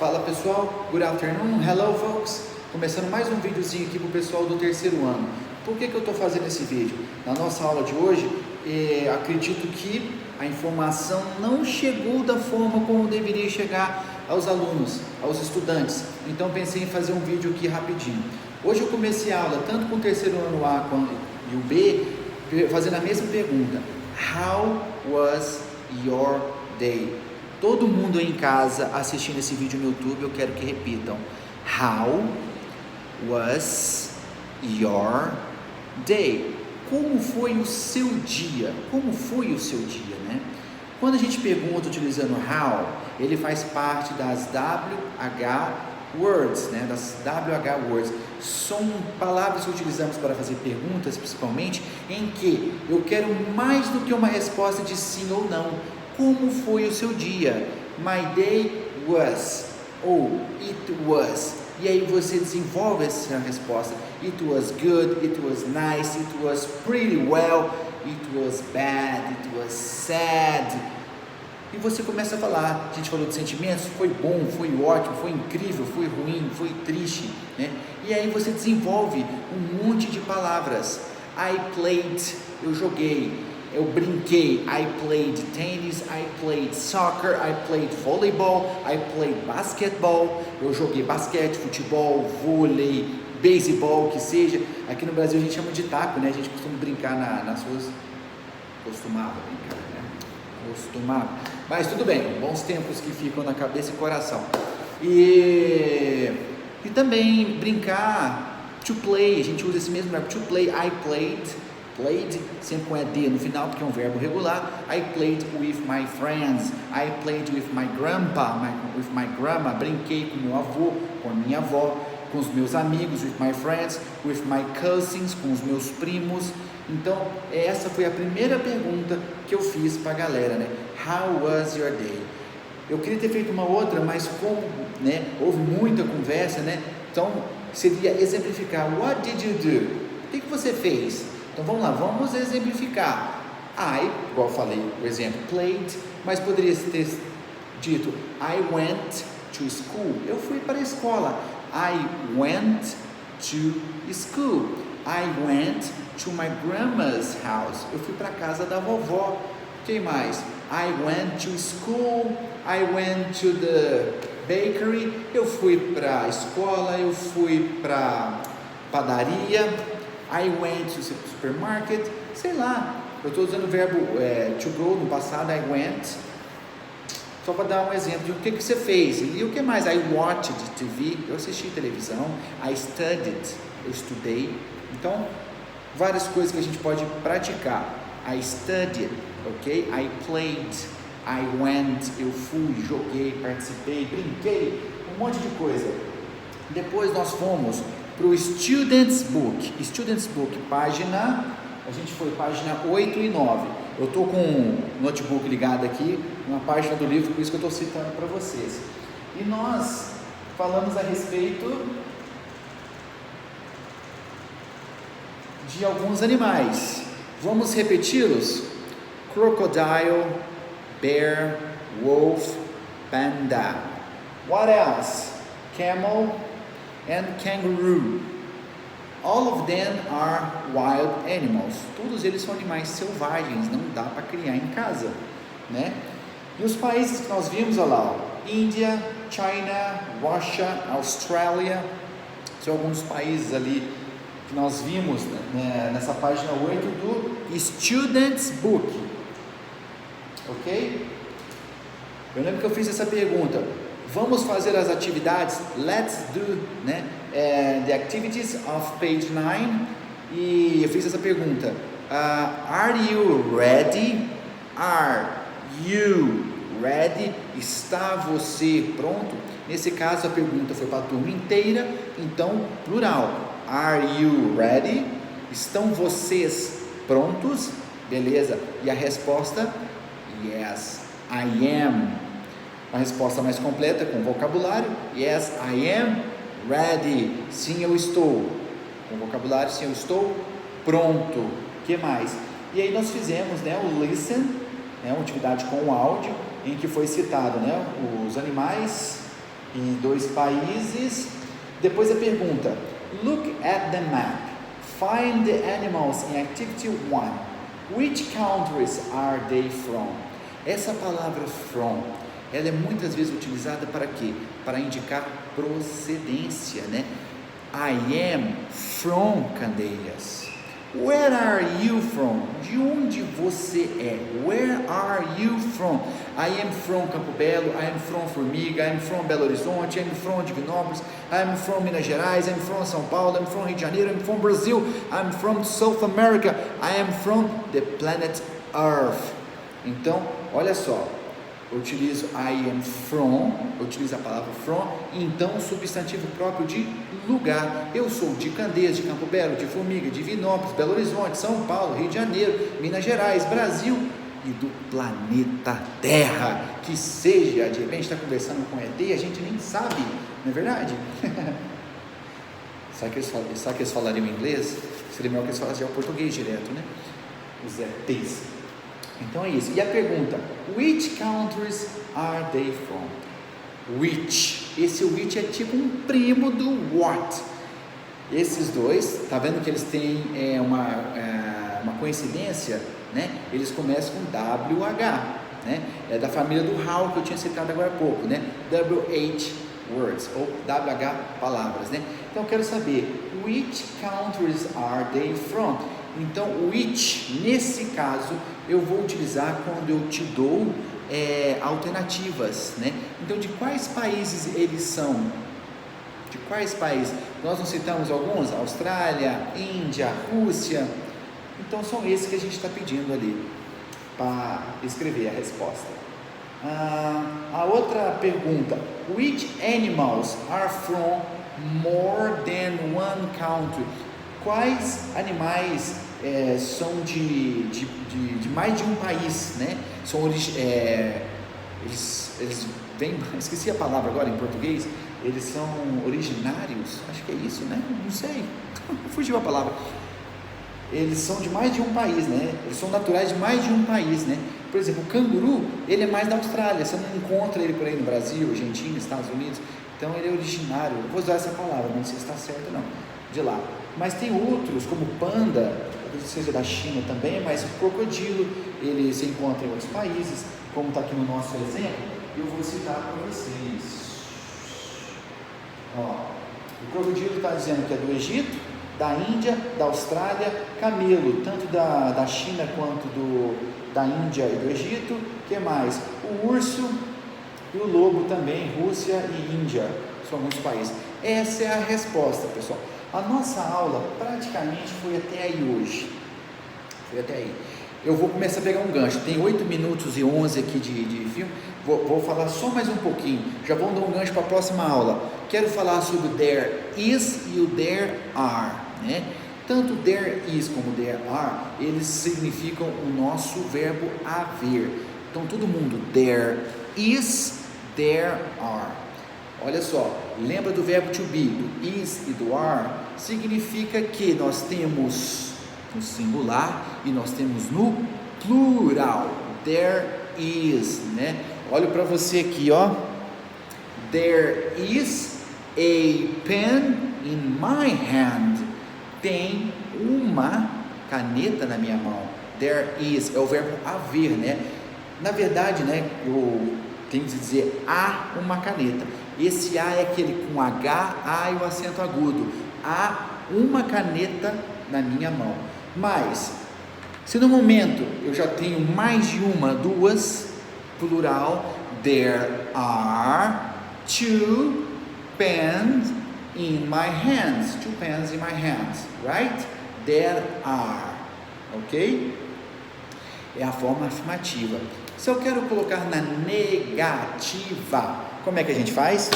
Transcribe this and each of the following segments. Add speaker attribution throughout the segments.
Speaker 1: Fala pessoal, good afternoon, hello folks. Começando mais um videozinho aqui para o pessoal do terceiro ano. Por que eu estou fazendo esse vídeo? Na nossa aula de hoje, acredito que a informação não chegou da forma como deveria chegar aos alunos, aos estudantes. Então pensei em fazer um vídeo aqui rapidinho. Hoje eu comecei a aula tanto com o terceiro ano A e o B, fazendo a mesma pergunta: How was your day? Todo mundo aí em casa assistindo esse vídeo no YouTube, eu quero que repitam: How was your day? Como foi o seu dia? Como foi o seu dia, né? Quando a gente pergunta utilizando how, ele faz parte das WH words, né? Das WH words. São palavras que utilizamos para fazer perguntas, principalmente, em que eu quero mais do que uma resposta de sim ou não. Como foi o seu dia? My day was, ou it was. E aí você desenvolve essa resposta. It was good, it was nice, it was pretty well, it was bad, it was sad. E você começa a falar. A gente falou de sentimentos, foi bom, foi ótimo, foi incrível, foi ruim, foi triste, né? E aí você desenvolve um monte de palavras. I played, eu joguei. Eu brinquei, I played tennis, I played soccer, I played volleyball, I played basketball. Eu joguei basquete, futebol, vôlei, beisebol, que seja. Aqui no Brasil a gente chama de taco, né? A gente costuma brincar nas ruas. Costumava brincar, né? Costumava. Mas tudo bem, bons tempos que ficam na cabeça e coração. E também brincar, to play, a gente usa esse mesmo verbo, to play, I played, sempre com ED no final, porque é um verbo regular. I played with my friends, I played with my grandpa, with my grandma, brinquei com meu avô, com a minha avó, com os meus amigos, with my friends, with my cousins, com os meus primos. Então, essa foi a primeira pergunta que eu fiz para a galera, né? How was your day? Eu queria ter feito uma outra, mas como, né, houve muita conversa, né? Então, seria exemplificar. What did you do? O que você fez? Então vamos lá, vamos exemplificar. Igual eu falei, o exemplo, played, mas poderia ter dito I went to school. Eu fui para a escola. I went to school. I went to my grandma's house. Eu fui para a casa da vovó. Quem mais? I went to school. I went to the bakery. Eu fui para a escola. Eu fui para a padaria. I went to the supermarket, sei lá, eu estou usando o verbo to go no passado, I went, só para dar um exemplo de o que você fez. E o que mais? I watched TV, eu assisti televisão. I studied, eu estudei. Então, várias coisas que a gente pode praticar. I studied, ok? I played, I went, eu fui, joguei, participei, brinquei, um monte de coisa. Depois nós fomos para o Student's Book, a gente foi página 8 e 9, eu estou com o notebook ligado aqui, uma página do livro, por isso que eu estou citando para vocês, e nós falamos a respeito de alguns animais, vamos repeti-los: crocodile, bear, wolf, panda. What else? Camel and kangaroo. All of them are wild animals. Todos eles são animais selvagens, não dá para criar em casa, né? E os países que nós vimos, olha lá, Índia, China, Russia, Austrália, são alguns países ali que nós vimos, né, nessa página 8 do Student's Book, ok? Eu lembro que eu fiz essa pergunta: vamos fazer as atividades, let's do, né, the activities of page 9, e eu fiz essa pergunta, are you ready? Are you ready? Está você pronto? Nesse caso a pergunta foi para a turma inteira, então plural, are you ready? Estão vocês prontos? Beleza, e a resposta, yes, I am. A resposta mais completa com vocabulário, yes, I am ready. Sim, eu estou. Com vocabulário, sim, eu estou pronto. O que mais? E aí nós fizemos, né, o listen, né, uma atividade com o áudio, em que foi citado, né, os animais em 2 países. Depois a pergunta: look at the map, find the animals in activity 1. Which countries are they from? Essa palavra from, ela é muitas vezes utilizada para quê? Para indicar procedência, né? I am from Candeias. Where are you from? De onde você é? Where are you from? I am from Campo Belo, I am from Formiga, I am from Belo Horizonte, I am from Divinópolis, I am from Minas Gerais, I am from São Paulo, I am from Rio de Janeiro, I am from Brazil, I am from South America, I am from the planet Earth. Então, olha só, eu utilizo I am from, eu utilizo a palavra from, então substantivo próprio de lugar. Eu sou de Candeias, de Campo Belo, de Formiga, de Divinópolis, Belo Horizonte, São Paulo, Rio de Janeiro, Minas Gerais, Brasil e do planeta Terra. Que seja, de repente está conversando com ET e a gente nem sabe, não é verdade? Sabe que eles falariam inglês? Seria melhor que eles falassem o português direto, né? Os ETs. Então é isso. E a pergunta: which countries are they from? Which. Esse which é tipo um primo do what. Esses dois, tá vendo que eles têm uma coincidência, né? Eles começam com WH, né? É da família do how que eu tinha citado agora há pouco, né? WH words ou WH palavras, né? Então eu quero saber: which countries are they from? Então, which, nesse caso, eu vou utilizar quando eu te dou alternativas, né? Então, de quais países eles são? De quais países? Nós não citamos alguns? Austrália, Índia, Rússia. Então, são esses que a gente está pedindo ali para escrever a resposta. A outra pergunta: which animals are from more than one country? Quais animais são de mais de um país, né? Eles vêm, esqueci a palavra agora em português, eles são originários, acho que é isso, né? Não sei, fugiu a palavra. Eles são de mais de um país, né? Eles são naturais de mais de um país, né? Por exemplo, o canguru, ele é mais da Austrália, você não encontra ele por aí no Brasil, Argentina, Estados Unidos, então ele é originário, eu vou usar essa palavra, não sei se está certo ou não, de lá. Mas tem outros, como o panda, talvez seja da China também, mas o crocodilo, ele se encontra em outros países, como está aqui no nosso exemplo, eu vou citar para vocês. Ó, o crocodilo está dizendo que é do Egito, da Índia, da Austrália, camelo, tanto da China quanto da Índia e do Egito. O que mais? O urso e o lobo também, Rússia e Índia, são alguns países. Essa é a resposta, pessoal. A nossa aula praticamente foi até aí hoje. Foi até aí. Eu vou começar a pegar um gancho. Tem 8 minutos e 11 aqui de filme. Vou falar só mais um pouquinho. Já vamos dar um gancho para a próxima aula. Quero falar sobre o there is e o there are, né? Tanto there is como there are, eles significam o nosso verbo haver. Então todo mundo, there is, there are. Olha só, lembra do verbo to be, do is e do are? Significa que nós temos no singular e nós temos no plural. There is, né? Olha para você aqui, ó. There is a pen in my hand. Tem uma caneta na minha mão. There is, é o verbo haver, né? Na verdade, né, eu tenho que dizer há uma caneta. Esse A é aquele com H, A e o acento agudo. Há uma caneta na minha mão. Mas, se no momento eu já tenho mais de uma, duas, plural, there are two pens in my hands. Two pens in my hands, right? There are, ok? É a forma afirmativa. Se eu quero colocar na negativa, como é que a gente faz?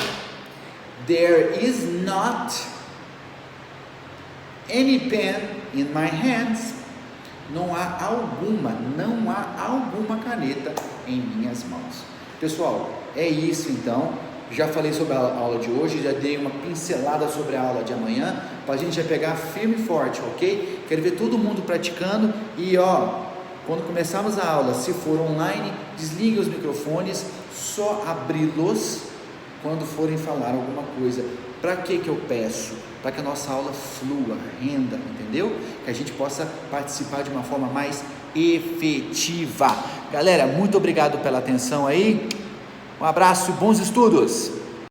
Speaker 1: There is not any pen in my hands. Não há alguma caneta em minhas mãos. Pessoal, é isso então. Já falei sobre a aula de hoje, já dei uma pincelada sobre a aula de amanhã, para a gente já pegar firme e forte, ok? Quero ver todo mundo praticando e quando começarmos a aula, se for online, desliguem os microfones, só abri-los quando forem falar alguma coisa. Para que eu peço? Para que a nossa aula flua, renda, entendeu? Que a gente possa participar de uma forma mais efetiva. Galera, muito obrigado pela atenção aí. Um abraço e bons estudos!